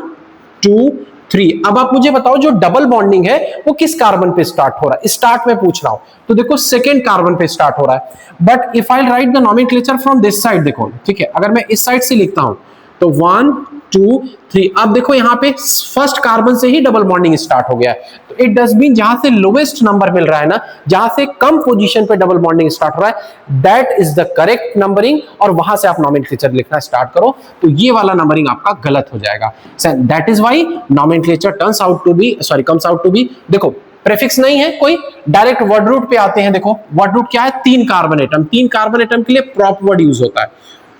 2 3। अब आप मुझे बताओ जो डबल बॉन्डिंग है वो किस कार्बन पे स्टार्ट हो रहा है, स्टार्ट में पूछ रहा हूं। तो देखो सेकंड कार्बन पे स्टार्ट हो रहा है। But if I right the nomenclature from this side, देखो ठीक है, अगर मैं इस साइड से लिखता हूं तो 1 2 3। अब देखो यहां पे फर्स्ट कार्बन से ही डबल बॉन्डिंग स्टार्ट हो गया है, तो इट डज मीन जहां से लोवेस्ट नंबर मिल रहा है ना, जहां से कम पोजीशन पे डबल बॉन्डिंग स्टार्ट हो रहा है, that is the correct numbering, और वहां से आप नॉमेनक्लेचर लिखना स्टार्ट करो। तो ये वाला नंबरिंग आपका गलत हो जाएगा। That is why nomenclature turns out to be comes out to be, देखो प्रीफिक्स नहीं है कोई, डायरेक्ट वर्ड रूट पे आते हैं। देखो वर्ड रूट क्या है? 3 कार्बन एटम। 3 कार्बन एटम के लिए प्रॉप वर्ड यूज होता है,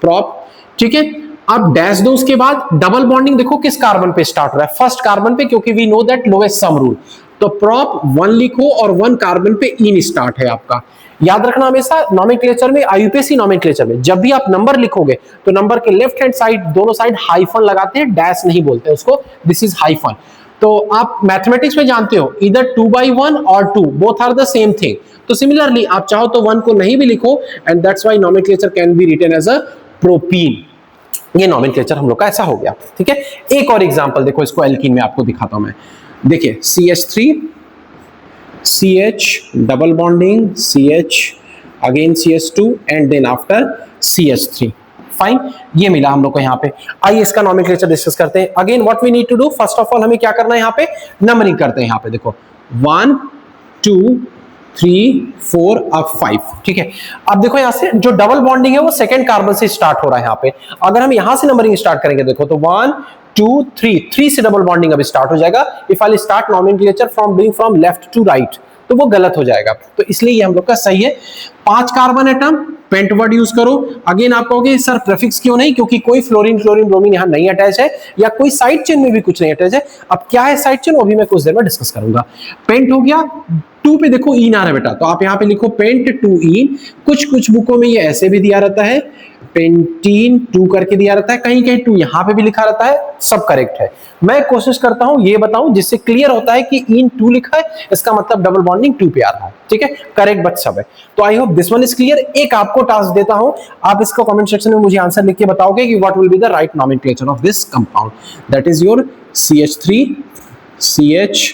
प्रॉप। ठीक है, अब डैश दो, उसके बाद डबल बॉन्डिंग देखो किस कार्बन पे स्टार्ट हो रहा है, फर्स्ट कार्बन पे, क्योंकि we know that lowest sum rule. तो प्रॉप 1 लिखो और 1 कार्बन पे इन स्टार्ट है आपका। याद रखना हमेशा नॉमेनक्लेचर में, आईयूपीएससी नॉमेनक्लेचर में जब भी आप नंबर लिखोगे तो नंबर के लेफ्ट हैंड साइड दोनों साइड हाइफन लगाते हैं, डैश नहीं बोलते उसको, दिस इज हाइफन। तो आप मैथमेटिक्स में जानते हो इधर 2/1 और 2 both are the same thing. तो सिमिलरली आप चाहो तो 1 को नहीं भी लिखो, and that's why nomenclature can be written as a propene. ये नॉमेनक्लेचर हम लोग का ऐसा हो गया। ठीक है, एक और एग्जांपल देखो, इसको एल्कीन में आपको दिखाता हूं मैं। देखिए CH3 CH double bonding CH again CH2 and then after CH3। Fine, ये मिला हम लोग को यहाँ पे। आइए इसका नॉमेनक्लेचर डिस्कस करते हैं। Again what we need to do, first of all हमें क्या करना है, यहाँ पे नंबरिंग करते हैं। यहाँ पे देखो 1 2 3 4 अब 5। ठीक है, अब देखो यहां से जो डबल बॉन्डिंग है वो सेकंड कार्बन से स्टार्ट हो रहा है यहाँ पे। अगर हम यहां से नंबरिंग स्टार्ट करेंगे देखो तो 1 2 3 से डबल बॉन्डिंग अब स्टार्ट हो जाएगा। If I start nomenclature from left to right तो वो गलत हो जाएगा। तो इसलिए ये हम लोग का सही है। 5 carbon atom, pent word use करो। अगेन आप कहोगे सर प्रीफिक्स क्यों नहीं, क्योंकि कोई फ्लोरीन क्लोरीन ब्रोमीन यहां नहीं अटैच है, या कोई साइड चेन में भी कुछ नहीं अटैच है। अब क्या है साइड चेन, वो भी मैं कुछ देर में डिस्कस करूंगा। पेंट हो गया। 2 पे देखो इन आ रहा है बेटा, तो आप यहां पे लिखो पेंट 2 इन। कुछ बुकों में ये ऐसे भी दिया रहता है, पेंटीन 2 करके दिया रहता है, कहीं कहीं 2 यहां पे भी लिखा रहता है, सब करेक्ट है। मैं कोशिश करता हूं ये बताऊं जिससे क्लियर होता है कि इन 2 लिखा है, इसका मतलब डबल बॉन्डिंग 2 पे आ रहा है। ठीक है, करेक्ट बट सब है। तो I hope this one is clear. एक आपको टास्क देता हूं, आप इसको कमेंट सेक्शन में मुझे आंसर लिख के बताओगे कि what will be the right nomenclature of this compound. That is your CH3 CH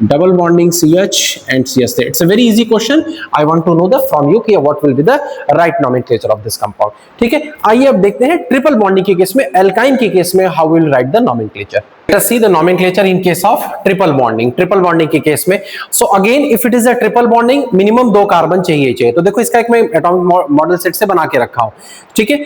double bonding CH and CH3. It's a very easy question. I want to know from you कि what will be the right nomenclature of this compound. ठीक है, आइए अब देखते हैं triple bonding के case में, alkyne के केस में how will write the nomenclature. Let us see the nomenclature in case of triple bonding. Triple bonding के केस में, so again if it is a triple bonding, minimum 2 carbon चाहिए। तो देखो इसका एक मैं एटॉमिक मॉडल सेट से बना के रखा हूं। ठीक है,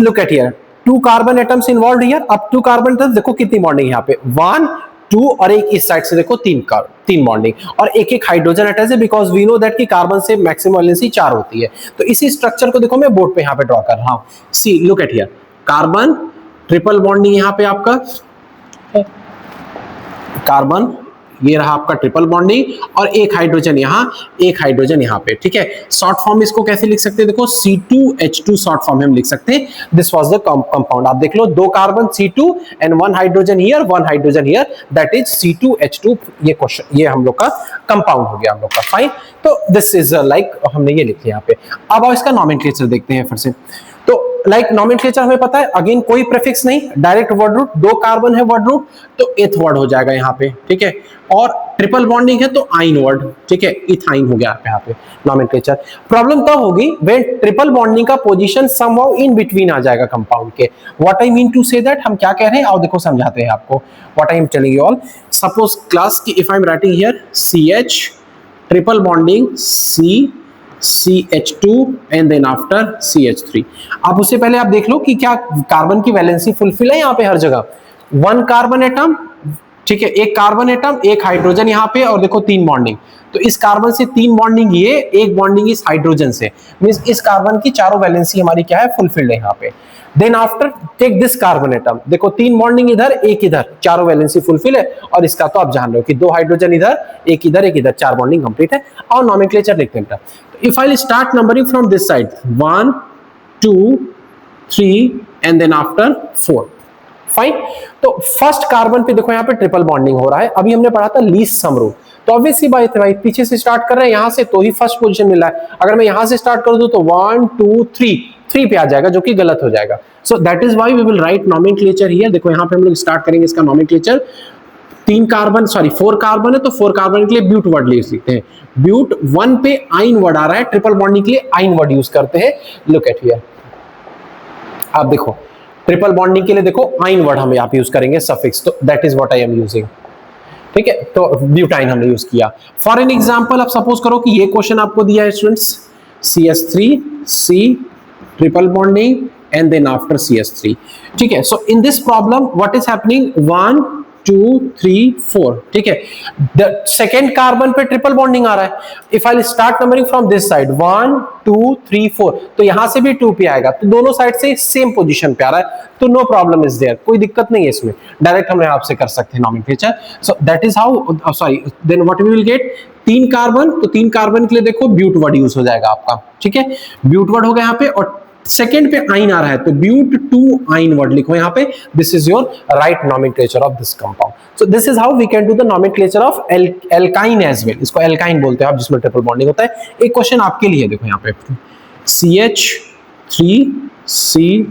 look at here, 2 carbon atoms involved here. अब 2 कार्बन एटम्स देखो कितनी बॉन्डिंग यहाँ पे, 1 2 और एक इस साइड से देखो 3 बॉन्डिंग, और एक हाइड्रोजन अटैच है, बिकॉज वी नो दैट कि कार्बन से मैक्सिमम वैलेंसी 4 होती है। तो इसी स्ट्रक्चर को देखो मैं बोर्ड पे यहाँ पे ड्रॉ कर रहा हूँ। See look at here, carbon triple bonding यहाँ पे आपका कार्बन ये रहा आपका ट्रिपल बॉन्डिंग और एक हाइड्रोजन यहाँ, एक हाइड्रोजन यहाँ पे, ठीक है। शॉर्ट फॉर्म इसको कैसे लिख सकते हैं, देखो C2H2 शॉर्ट फॉर्म हम लिख सकते हैं। This was the compound. आप देख लो, दो carbon C2 and one hydrogen here, one hydrogen here, that is C2H2। ये क्वेश्चन, ये हम लोग का कंपाउंड हो गया हम लोग का, फाइन। तो दिस इज लाइक हमने ये लिख लिया यहाँ पे। अब इसका नॉमेनक्लेचर देखते हैं फिर से। तो लाइक नॉमेनक्लेचर हमें पता है, अगेन कोई प्रीफिक्स नहीं, डायरेक्ट वर्ड रूट, दो कार्बन है वर्ड रूट तो एथ वर्ड हो जाएगा यहाँ पे, ठीक है। और ट्रिपल बॉन्डिंग है तो आइन वर्ड, ठीक है, इथाइन हो गया यहाँ पे नॉमेनक्लेचर। प्रॉब्लम तब होगी व्हेन ट्रिपल बॉन्डिंग का पोजीशन समहाउ इन बिटवीन आ जाएगा कंपाउंड के। What I mean to say that, हम क्या कह रहे हैं आओ देखो समझाते हैं आपको। What I am telling you all, suppose class की if I am writing here CH triple bonding CH2 and then after CH3। अब उससे पहले आप देख लो कि क्या कार्बन की वैलेंसी फुलफिल है यहाँ पे हर जगह। वन कार्बन एटम, ठीक है, एक कार्बन एटम, एक हाइड्रोजन यहाँ पे, और देखो तीन बॉन्डिंग। तो इस कार्बन से तीन बॉन्डिंग ये, एक बॉन्डिंग इस हाइड्रोजन से, मींस इस कार्बन की चारों वैलेंसी हमारी क्या है, फुलफिल्ड है यहाँ पे। Then after take this carbon atom, देखो तीन बॉन्डिंग इधर, एक इधर, चारों वैलेंसी फुलफिल है। और इसका तो आप जान रहे हो कि दो हाइड्रोजन इधर, एक इधर, एक इधर, चार बॉन्डिंग कंप्लीट है। और नॉमेनक्लेचर लिखते हैं। If I'll start numbering from this side, 1 2 3 and then after 4, fine. तो फर्स्ट कार्बन पे देखो यहाँ पे ट्रिपल बॉन्डिंग हो रहा है। अभी हमने पढ़ा था लीस्ट सम रूल, तो ऑब्वियसली बात है भाई, पीछे से स्टार्ट कर रहे हैं यहाँ से तो ही फर्स्ट पोजीशन मिल रहा है। अगर मैं यहाँ से स्टार्ट कर दूं तो 1 2 3 पे आ जाएगा, जो कि गलत हो जाएगा। So that is why we will write nomenclature here. देखो यहाँ पे हम लोग स्टार्ट करेंगे इसका नॉमेनक्लेचर। तीन कार्बन, सॉरी 4 कार्बन है तो 4 कार्बन के लिए ब्यूट वर्ड लिखते हैं। ब्यूट 1 पे आइन वर्ड आ रहा है, ट्रिपल बॉन्डिंग के लिए आइन वर्ड यूज करते हैं। लुक एट हियर, आप देखो ट्रिपल बॉन्डिंग के लिए देखो आइन वर्ड हम यहाँ पे यूज करेंगे, सफिक्स, तो that is what I am using, ठीक है। तो ब्यूटाइन हमने यूज किया। फॉर एन एग्जांपल, आप सपोज करो कि ये क्वेश्चन आपको दिया है students, CH3C triple bonding and then after CH3, ठीक है। So in this problem what is happening, 1 2 3 4, ठीक है। सेकेंड कार्बन पे ट्रिपल बॉन्डिंग आ रहा है। If I start numbering from this side 1 2 3 4, तो यहां से भी 2 पे आएगा, तो दोनों साइड से सेम पोजीशन पे आ रहा है, तो नो प्रॉब्लम इज देयर, कोई दिक्कत नहीं है इसमें, डायरेक्ट हम आपसे कर सकते हैं nomenclature. So that is how, sorry, then what we will get, तीन कार्बन, तो तीन कार्बन के लिए देखो ब्यूट वर्ड यूज हो जाएगा आपका, ठीक है। ब्यूट वर्ड हो गया यहाँ पे, और सेकेंड पे आइन आ रहा है तो ब्यूट 2 आइन वर्ड लिखो यहाँ पे। This is your right nomenclature of this compound. So this is how we can do the nomenclature of alkyne as well. इसको एल्काइन बोलते हैं आप, जिसमें ट्रिपल बॉन्डिंग होता है। एक क्वेश्चन आपके लिए देखो यहाँ पे, CH3C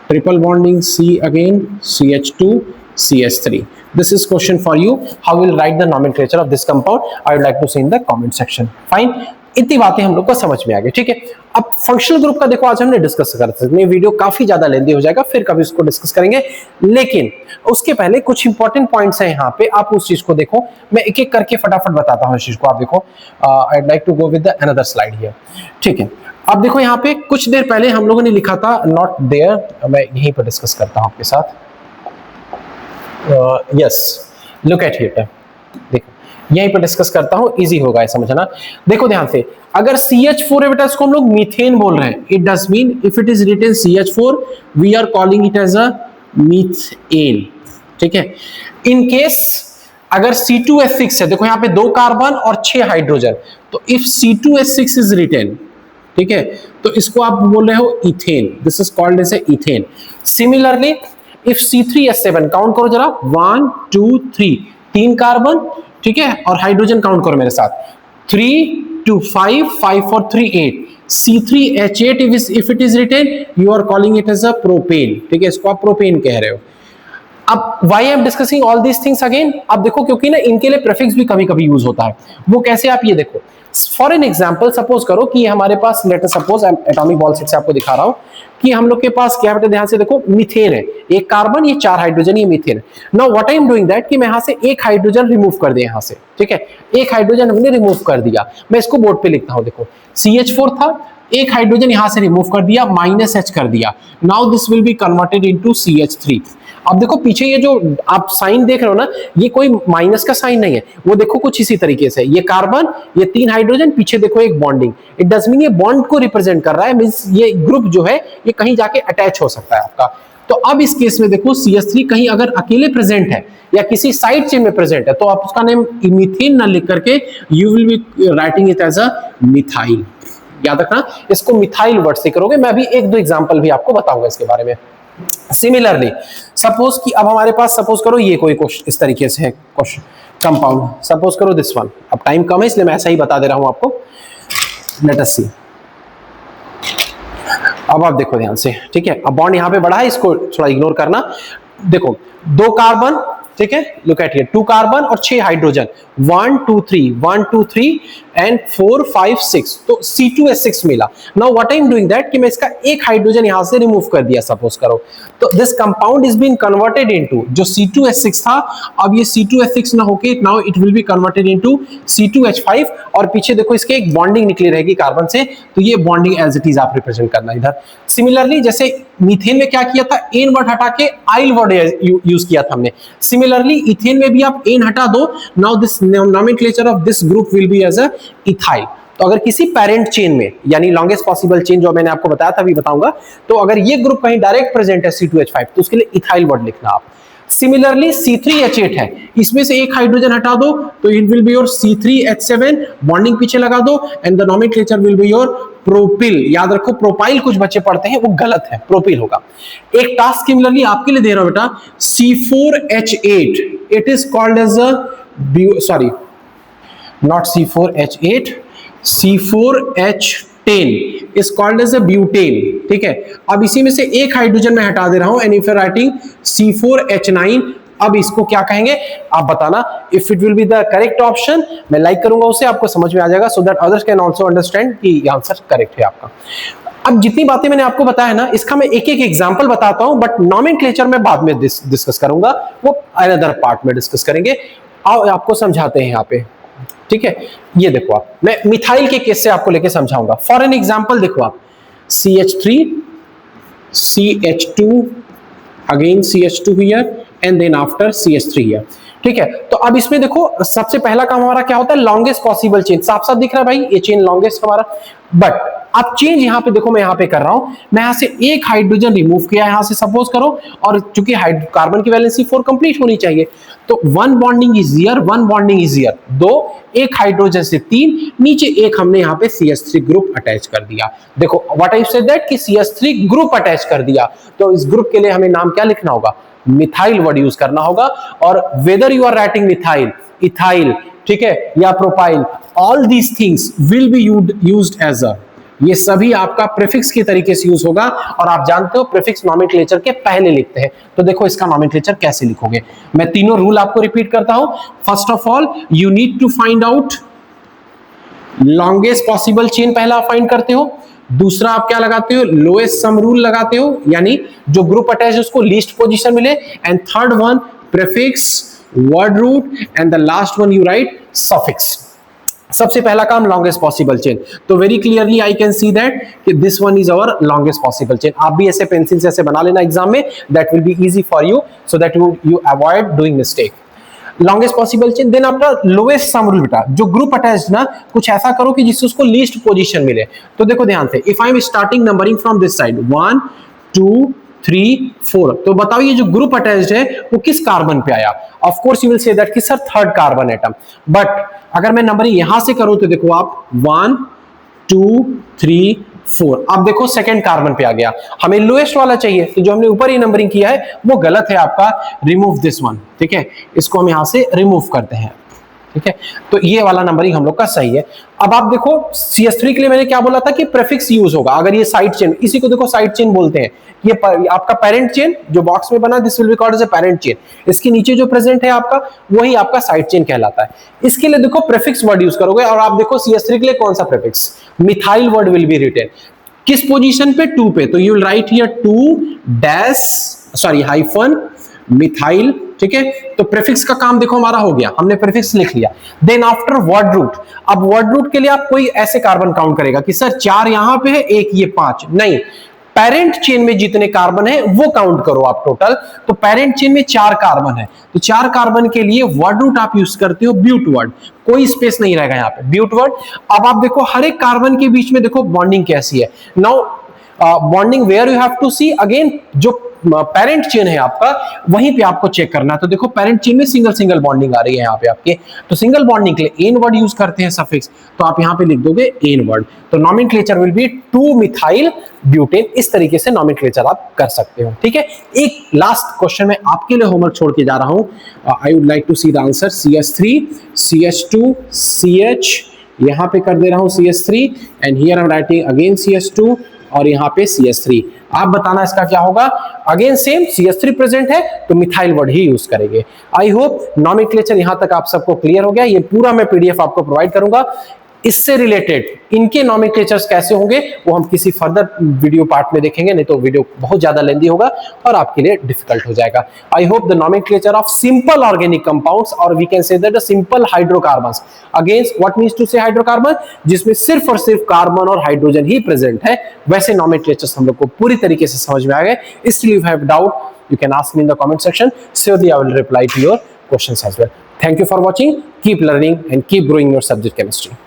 triple bonding C again, CH2 CH3। This is question for you. How will write the nomenclature of this compound? I would like to see in the comment section. Fine. इतनी बातें हम लोग को समझ में आ गई, ठीक है। अब फंक्शनल ग्रुप का देखो आज हमने डिस्कस कर सकते हैं, वीडियो काफी ज्यादा लेंदी हो जाएगा, फिर कभी इसको डिस्कस करेंगे। लेकिन उसके पहले कुछ इंपॉर्टेंट पॉइंट्स हैं यहाँ पे, आप उस चीज को देखो। मैं एक एक करके फटाफट बताता हूँ इस चीज को, आप देखो। I would like to go with another slide here, ठीक है। अब देखो यहाँ पे कुछ देर पहले हम लोगों ने लिखा था नॉट देयर, मैं यहीं पर डिस्कस करता हूँ आपके साथ। यस, लुक एट हियर, देखो यहीं पर डिस्कस करता हूं, इजी होगा ये समझना। देखो ध्यान से, अगर CH4 है बेटा, इसको हम लोग मीथेन बोल रहे हैं। It does mean if it is written CH4 we are calling it as a methane, ठीक है। इन केस अगर C2H6 है, देखो यहाँ पे 2 कार्बन और 6 हाइड्रोजन, तो इफ C2H6 इज रिटन, ठीक है, तो इसको आप बोल रहे हो ethane. This is called as ethane. Similarly if C3H7, count करो जरा, 1 2 3, 3 कार्बन, ठीक है, और हाइड्रोजन काउंट करो मेरे साथ, 3 2 5 5 4 3 8, C3H8 if it is written you are calling it as a propane, ठीक है, इसको आप प्रोपेन कह रहे हो। अब why I am discussing all these things again? अब देखो, क्योंकि ना इनके लिए प्रीफिक्स भी कभी कभी यूज होता है। वो कैसे, आप ये देखो। फॉर एन एग्जाम्पल, सपोज करो कि हमारे पास, let us suppose atomic ball set से आपको दिखा रहा हूं कि हम लोग के पास क्या बेटा, ध्यान से देखो, मीथेन है, एक कार्बन, ये 4 हाइड्रोजन, ये मीथेन है। Now what I am doing that, कि मैं यहां से एक हाइड्रोजन रिमूव कर दिया यहां से, ठीक है, एक हाइड्रोजन हमने रिमूव कर दिया। मैं इसको बोर्ड पे लिखता हूं, देखो CH4 था, एक हाइड्रोजन यहां से रिमूव कर दिया, -H कर दिया। Now this will be converted into CH3। अब देखो पीछे ये जो आप साइन देख रहे हो ना, ये कोई माइनस का साइन नहीं है, वो देखो कुछ इसी तरीके से, ये कार्बन, ये 3 हाइड्रोजन, पीछे देखो एक बॉन्डिंग। इट डज मीन ये बॉन्ड को रिप्रेजेंट कर रहा है, मींस ये ग्रुप जो है ये कहीं जाके अटैच हो सकता है आपका। तो अब इस केस में देखो CH3 कहीं अगर अकेले प्रेजेंट है या किसी साइड चेन में प्रेजेंट है तो आप उसका नेम मीथेन ना लिख करके you will be writing it as a methyl. याद रखना, इसको मिथाइल वर्ड से करोगे। मैं अभी एक दो एग्जांपल भी आपको बताऊंगा इसके बारे में। सिमिलरली सपोज कि अब हमारे पास, सपोज करो ये कोई क्वेश्चन इस तरीके से है, क्वेश्चन कंपाउंड, सपोज करो दिस वन। अब टाइम कम है इसलिए मैं ऐसा ही बता दे रहा हूं आपको। लेट अस सी। अब आप देखो ध्यान से, ठीक है। अब बॉन्ड यहां पे बढ़ा है, इसको थोड़ा इग्नोर करना। देखो 2 कार्बन, ठीक है, लुक एट हियर, 2 कार्बन और 6 हाइड्रोजन, 1 2 3 1 2 3 एंड 4 5 6, तो C2H6 मिला। Now what I am doing that कि मैं इसका एक हाइड्रोजन यहां से रिमूव कर दिया, सपोज करो। तो this compound is been converted into, जो C2H6 था अब ये C2H6 ना होके now it will be converted into C2H5, और पीछे देखो इसके एक बॉन्डिंग निकली रहेगी कार्बन से, तो ये बॉन्डिंग एज इट इज आप रिप्रेजेंट करना इधर। सिमिलरली जैसे मीथेन में क्या किया था, एन वर्ड हटा के आइल वर्ड यूज किया था हमने। सिमिलरली इथेन में भी आप एन हटा दो, now this nomenclature of this group will be as a ethyl. तो अगर किसी पेरेंट चेन में, यानी लॉन्गेस्ट पॉसिबल चेन जो मैंने आपको बताया था अभी बताऊंगा, तो अगर ये ग्रुप कहीं डायरेक्ट प्रेजेंट है C2H5 तो उसके लिए इथाइल वर्ड लिखना आप। सिमिलरली C3H8 है, इसमें से एक हाइड्रोजन हटा दो तो it will be your C3H7, bonding पीछे लगा दो and the nomenclature will be your propyl. याद रखो प्रोपाइल कुछ बच्चे पढ़ते हैं वो गलत है, प्रोपिल होगा। एक टास्क सिमिलरली आपके लिए दे रहा हूं बेटा, C4H8, it is called as a, sorry not C4H8, C4H10 is called as a butane, ठीक है। अब इसी में से एक हाइड्रोजन मैं हटा दे रहा हूं and if you writing C4H9, अब इसको क्या कहेंगे आप बताना। If it will be the correct option मैं लाइक करूंगा उसे, आपको समझ में आ जाएगा, so that others can also understand कि ये आंसर करेक्ट है आपका। अब जितनी बातें मैंने आपको बताया ना, इसका मैं एक एक एग्जांपल बताता हूं, बट नोमेनक्लेचर में बाद में डिस्कस करूंगा, वो अनदर पार्ट में डिस्कस करेंगे। आओ आपको समझाते हैं यहाँ पे, ठीक है। ये देखो आप, मैं मिथाइल के केस से आपको लेके समझाऊंगा। फॉर एन एग्जांपल देखो आप, CH3 CH2 again CH2 here and then after CH3 here, ठीक है। तो अब इसमें देखो सबसे पहला काम हमारा क्या होता है, लॉन्गेस्ट पॉसिबल चेन। साफ साफ दिख रहा है भाई, ये चेन लॉन्गेस्ट हमारा, बट अब चेंज यहां पे देखो मैं यहां पे कर रहा हूं, मैं यहां से एक हाइड्रोजन रिमूव किया यहां से सपोज करो, और चूंकि कार्बन की वैलेंसी 4 कंप्लीट होनी चाहिए, तो 1 bonding is here, 1 bonding is here, 2, एक हाइड्रोजन से 3, नीचे एक हमने यहां पे CH3 ग्रुप अटैच कर दिया। देखो व्हाट आई सेड दैट कि CH3 ग्रुप अटैच कर दिया, तो इस ग्रुप के लिए हमें नाम क्या लिखना होगा, मिथाइल वर्ड यूज करना होगा। और whether you are writing methyl, ethyl, ठीक है, या propyl, all these things will be used as a, ये सभी आपका प्रीफिक्स के तरीके से यूज होगा। और आप जानते हो प्रीफिक्स नोमेनक्लेचर के पहले लिखते हैं, तो देखो इसका नोमेनक्लेचर कैसे लिखोगे। मैं तीनों रूल आपको रिपीट करता हूं। First of all you need to find out longest possible chain, पहला आप फाइंड करते हो। दूसरा आप क्या लगाते हो, लोएस्ट सम रूल लगाते हो, यानी जो ग्रुप अटैच है उसको लीस्ट पोजीशन मिले। And third one prefix, word root, and the last one you write suffix. सबसे पहला काम लॉन्गेस्ट पॉसिबल चेन, तो very clearly I can see that कि this one is our longest possible chain. आप भी ऐसे pencil से ऐसे बना लेना एग्जाम में, that will be easy for you, so that you avoid doing mistake. Longest possible chain, then after lowest sum rule बेटा, जो ग्रुप अटैच्ड ना कुछ ऐसा करो कि जिससे उसको लीस्ट पोजीशन मिले। तो देखो ध्यान से, if I am starting numbering from this side 1 2 3 4, तो बताओ ये जो ग्रुप अटैच्ड है वो किस कार्बन पे आया। Of course you will say that कि sir third carbon atom, but अगर मैं नंबरिंग यहां से करूं तो देखो आप 1 2 3 4, अब देखो सेकंड कार्बन पे आ गया, हमें लोएस्ट वाला चाहिए, तो जो हमने ऊपर ही नंबरिंग किया है वो गलत है आपका, रिमूव दिस वन, ठीक है, इसको हम यहां से रिमूव करते हैं, ठीक है। तो ये वाला नंबरिंग हम लोग का सही है। अब आप देखो CH3 के लिए मैंने क्या बोला था कि प्रीफिक्स यूज होगा, अगर ये साइड चेन, इसी को देखो साइड चेन बोलते हैं। ये आपका पेरेंट चेन जो बॉक्स में बना, this will be called as a parent chain, इसके नीचे जो प्रेजेंट है आपका वही आपका साइड चेन कहलाता है। इसके लिए देखो प्रीफिक्स वर्ड यूज करोगे, और आप देखो CH3 के लिए कौन सा prefix, methyl word will be written किस पोजीशन पे, 2 पे, तो you will write here 2 dash sorry hyphen methyl, ठीक है। तो प्रीफिक्स का काम देखो हमारा हो गया, हमने प्रीफिक्स लिख लिया। देन आफ्टर वर्ड रूट, अब वर्ड रूट के लिए आप कोई ऐसे कार्बन काउंट करेगा कि सर 4 यहां पे है, 1 ये 5, नहीं, पेरेंट चेन में जितने कार्बन है वो काउंट करो आप टोटल। तो पेरेंट चेन में 4 कार्बन है, तो 4 कार्बन के लिए वर्ड रूट आप यूज करते हो ब्यूट वर्ड, कोई स्पेस नहीं रहेगा यहाँ पे, ब्यूट वर्ड। अब आप देखो हर एक कार्बन के बीच में देखो बॉन्डिंग कैसी है। Now bonding where you have to see again, जो पेरेंट चेन है आपका, वहीं पे आपको चेक करना है। तो देखो पेरेंट चेन में सिंगल सिंगल बॉन्डिंग आ रही है यहाँ पे आपके, तो सिंगल बॉन्डिंग के लिए एन वर्ड यूज करते हैं सफिक्स, तो आप यहाँ पे लिख दोगे एन वर्ड। तो nomenclature will be 2 methyl butane. इस तरीके से नॉमेनक्लेचर आप कर सकते हो, ठीक है। एक लास्ट क्वेश्चन में आपके लिए होमवर्क छोड़ के जा रहा हूं। I would like to see the answer. CH3 CH2 CH, यहां पे कर दे रहा हूं CH3 and here I am writing again CH2 और यहाँ पे CH3। आप बताना इसका क्या होगा। अगेन सेम CH3 प्रेजेंट है तो मिथाइल वर्ड ही यूज करेंगे। आई होप नॉमेनक्लेचर यहां तक आप सबको क्लियर हो गया। ये पूरा मैं PDF आपको प्रोवाइड करूंगा। इससे रिलेटेड इनके नॉमेनक्लेचर्स कैसे होंगे वो हम किसी फर्दर वीडियो पार्ट में देखेंगे, नहीं तो वीडियो बहुत ज्यादा लेंदी होगा और आपके लिए डिफिकल्ट हो जाएगा। I hope the nomenclature of simple organic compounds, और we can say that the simple hydrocarbons. Against what means to say hydrocarbon, जिसमें सिर्फ और सिर्फ कार्बन और हाइड्रोजन ही प्रेजेंट है, वैसे नॉमेनक्लेचर्स हम लोग को पूरी तरीके से समझ में आ गए। इसलिए you have doubt you can ask me in the comment section. Surely I will reply to your questions as well. Thank you for watching. Keep learning and keep growing your subject chemistry.